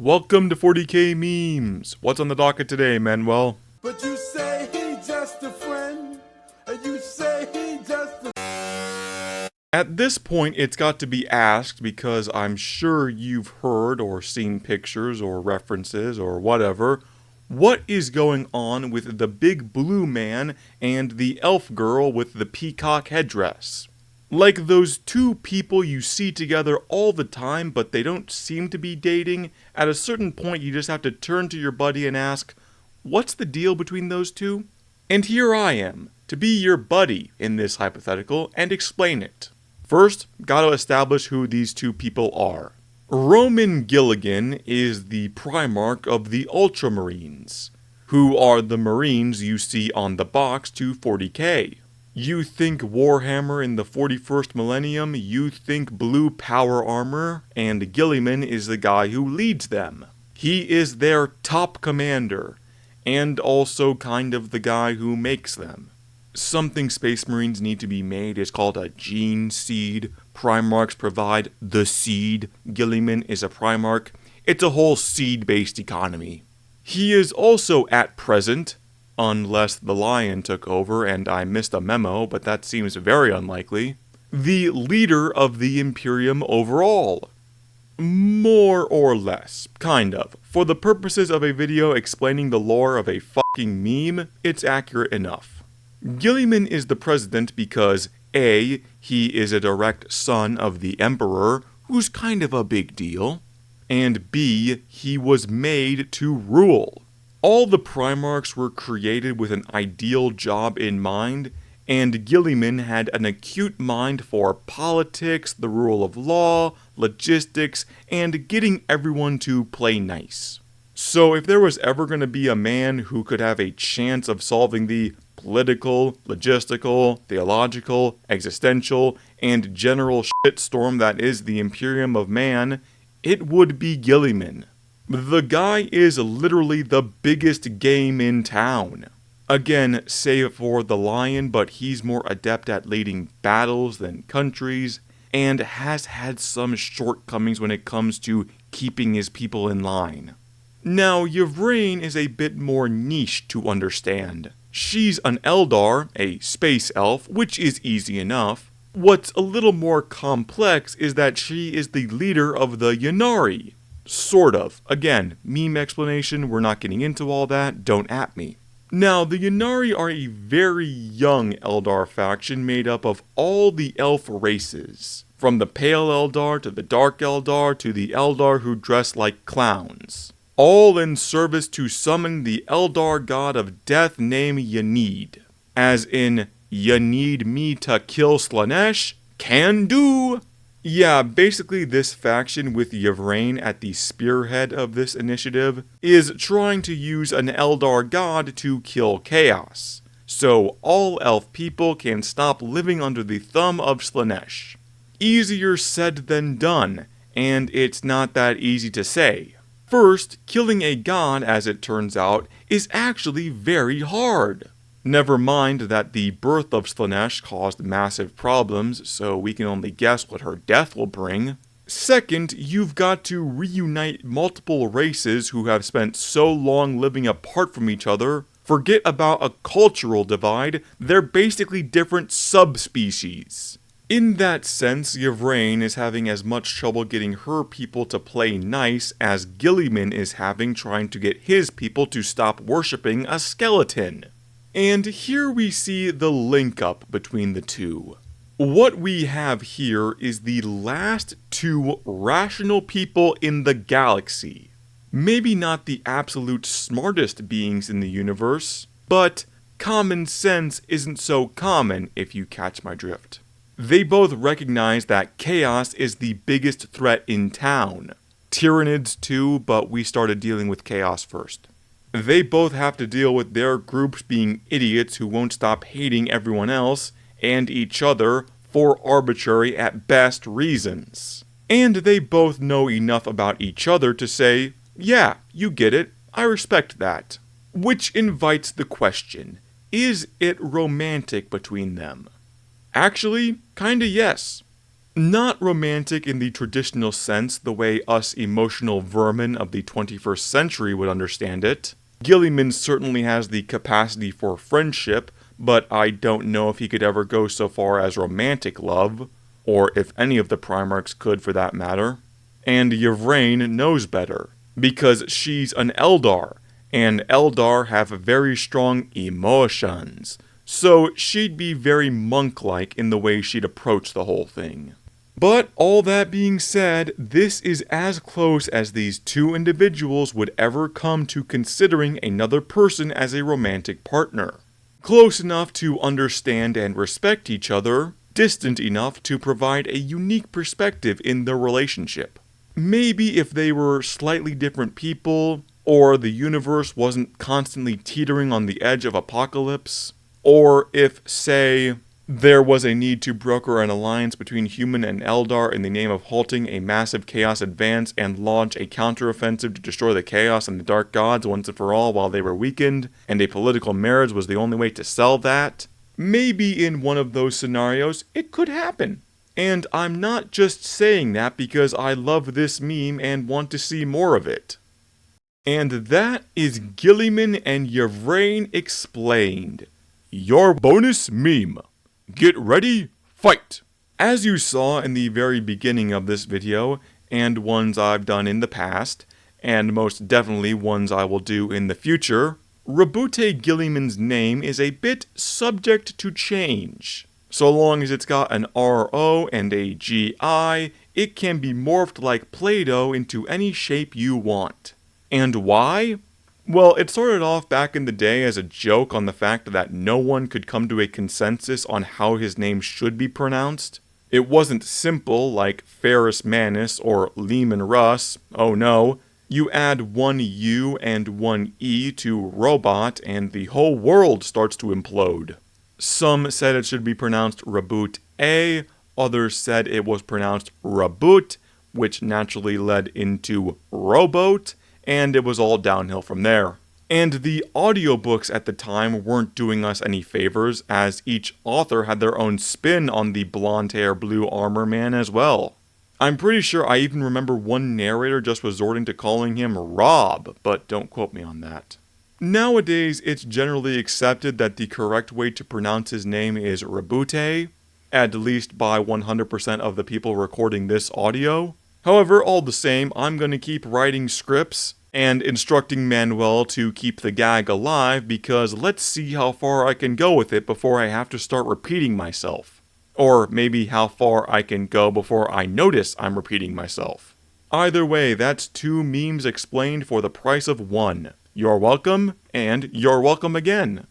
Welcome to 40K Memes. What's on the docket today, Manuel? But you say he just a friend, and you say he just a... At this point, it's got to be asked because I'm sure you've heard or seen pictures or references or whatever. What is going on with the big blue man and the elf girl with the peacock headdress? Like those two people you see together all the time, but they don't seem to be dating. At a certain point, you just have to turn to your buddy and ask, what's the deal between those two? And here I am, to be your buddy in this hypothetical and explain it. First, gotta establish who these two people are. Roboute Guilliman is the Primarch of the Ultramarines, who are the Marines you see on the box to 40K. You think Warhammer in the 41st millennium, you think blue power armor, and Guilliman is the guy who leads them. He is their top commander, and also kind of the guy who makes them. Something Space Marines need to be made is called a gene seed. Primarchs provide the seed. Guilliman is a Primarch. It's a whole seed-based economy. He is also at present, unless the lion took over and I missed a memo, but that seems very unlikely, the leader of the Imperium overall. More or less, kind of. For the purposes of a video explaining the lore of a fucking meme, it's accurate enough. Guilliman is the president because A, he is a direct son of the Emperor, who's kind of a big deal, and B, he was made to rule. All the Primarchs were created with an ideal job in mind, and Guilliman had an acute mind for politics, the rule of law, logistics, and getting everyone to play nice. So if there was ever going to be a man who could have a chance of solving the political, logistical, theological, existential, and general shitstorm that is the Imperium of Man, it would be Guilliman. The guy is literally the biggest game in town. Again, save for the lion, but he's more adept at leading battles than countries, and has had some shortcomings when it comes to keeping his people in line. Now, Yvraine is a bit more niche to understand. She's an Eldar, a space elf, which is easy enough. What's a little more complex is that she is the leader of the Ynnari. Sort of. Again, meme explanation, we're not getting into all that, don't at me. Now, the Ynnari are a very young Eldar faction made up of all the elf races. From the Pale Eldar to the Dark Eldar to the Eldar who dress like clowns. All in service to summon the Eldar god of death named Ynnari. As in, you need me to kill Slaanesh? Can do! Yeah, basically this faction with Yvraine at the spearhead of this initiative is trying to use an Eldar god to kill chaos, so all elf people can stop living under the thumb of Slaanesh. Easier said than done, and it's not that easy to say. First, killing a god, as it turns out, is actually very hard. Never mind that the birth of Slaanesh caused massive problems, so we can only guess what her death will bring. Second, you've got to reunite multiple races who have spent so long living apart from each other. Forget about a cultural divide, they're basically different subspecies. In that sense, Yvraine is having as much trouble getting her people to play nice as Guilliman is having trying to get his people to stop worshipping a skeleton. And here we see the link up between the two. What we have here is the last two rational people in the galaxy. Maybe not the absolute smartest beings in the universe, but common sense isn't so common if you catch my drift. They both recognize that chaos is the biggest threat in town. Tyranids too, but we started dealing with chaos first. They both have to deal with their groups being idiots who won't stop hating everyone else and each other for arbitrary at best reasons. And they both know enough about each other to say, yeah, you get it, I respect that. Which invites the question, is it romantic between them? Actually, kinda yes. Not romantic in the traditional sense, the way us emotional vermin of the 21st century would understand it. Guilliman certainly has the capacity for friendship, but I don't know if he could ever go so far as romantic love, or if any of the Primarchs could for that matter. And Yvraine knows better, because she's an Eldar, and Eldar have very strong emotions, so she'd be very monk-like in the way she'd approach the whole thing. But all that being said, this is as close as these two individuals would ever come to considering another person as a romantic partner. Close enough to understand and respect each other, distant enough to provide a unique perspective in their relationship. Maybe if they were slightly different people, or the universe wasn't constantly teetering on the edge of apocalypse, or if, say, there was a need to broker an alliance between human and Eldar in the name of halting a massive chaos advance and launch a counteroffensive to destroy the chaos and the dark gods once and for all while they were weakened, and a political marriage was the only way to sell that. Maybe in one of those scenarios, it could happen. And I'm not just saying that because I love this meme and want to see more of it. And that is Guilliman and Yvraine explained. Your bonus meme. Get ready, fight! As you saw in the very beginning of this video, and ones I've done in the past, and most definitely ones I will do in the future, Roboute Guilliman's name is a bit subject to change. So long as it's got an RO and a GI, it can be morphed like Play-Doh into any shape you want. And why? Well, it started off back in the day as a joke on the fact that no one could come to a consensus on how his name should be pronounced. It wasn't simple like Ferrus Manus or Lehman Russ, oh no. You add one U and one E to robot and the whole world starts to implode. Some said it should be pronounced Roboute A, others said it was pronounced Roboute, which naturally led into Rowboat, and it was all downhill from there. And the audiobooks at the time weren't doing us any favors, as each author had their own spin on the blonde hair blue armor man as well. I'm pretty sure I even remember one narrator just resorting to calling him Rob, but don't quote me on that. Nowadays, it's generally accepted that the correct way to pronounce his name is Roboute, at least by 100% of the people recording this audio. However, all the same, I'm going to keep writing scripts and instructing Manuel to keep the gag alive because let's see how far I can go with it before I have to start repeating myself. Or maybe how far I can go before I notice I'm repeating myself. Either way, that's two memes explained for the price of one. You're welcome, and you're welcome again.